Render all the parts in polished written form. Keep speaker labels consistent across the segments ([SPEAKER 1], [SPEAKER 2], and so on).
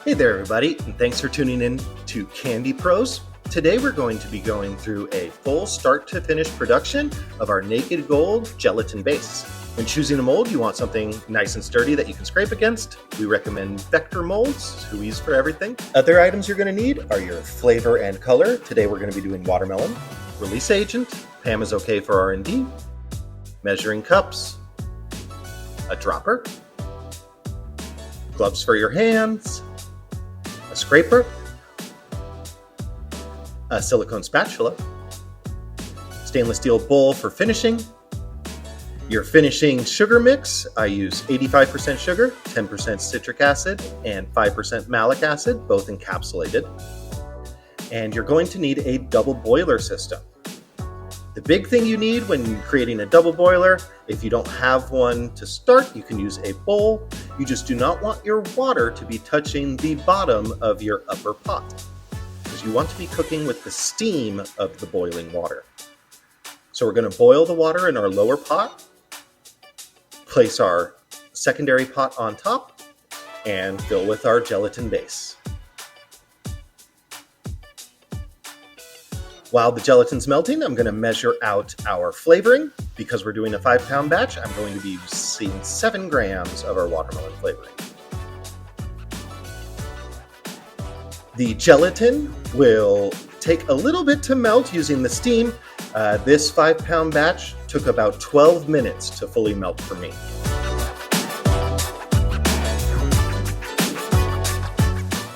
[SPEAKER 1] Hey there, everybody, and thanks for tuning in to Candy Pros. Today we're going to be going through a full start-to-finish production of our Naked Gold gelatin base. When choosing a mold, you want something nice and sturdy that you can scrape against. We recommend vector molds, Hui's for everything. Other items you're going to need are your flavor and color. Today we're going to be doing watermelon, release agent, Pam is okay for R&D, measuring cups, a dropper, gloves for your hands, a scraper, a silicone spatula, stainless steel bowl for finishing, your finishing sugar mix. I use 85% sugar, 10% citric acid, and 5% malic acid, both encapsulated. And you're going to need a double boiler system. The big thing you need when creating a double boiler, if you don't have one to start, you can use a bowl. You just do not want your water to be touching the bottom of your upper pot, because you want to be cooking with the steam of the boiling water. So we're going to boil the water in our lower pot, place our secondary pot on top, and fill with our gelatin base. While the gelatin's melting, I'm going to measure out our flavoring. Because we're doing a 5-pound batch, I'm going to be using 7 grams of our watermelon flavoring. The gelatin will take a little bit to melt using the steam. This 5-pound batch took about 12 minutes to fully melt for me.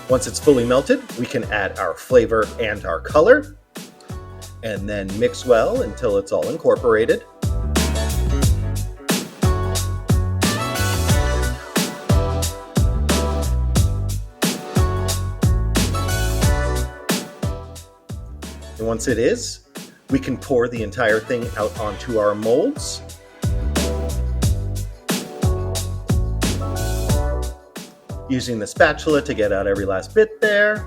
[SPEAKER 1] Once it's fully melted, we can add our flavor and our color, and then mix well until it's all incorporated. And once it is, we can pour the entire thing out onto our molds. Using the spatula to get out every last bit there.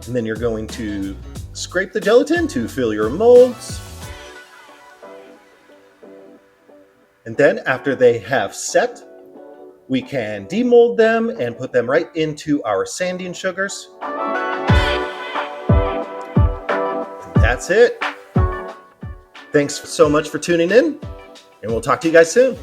[SPEAKER 1] And then you're going to scrape the gelatin to fill your molds. And then after they have set, we can demold them and put them right into our sanding sugars. And that's it. Thanks so much for tuning in, and we'll talk to you guys soon.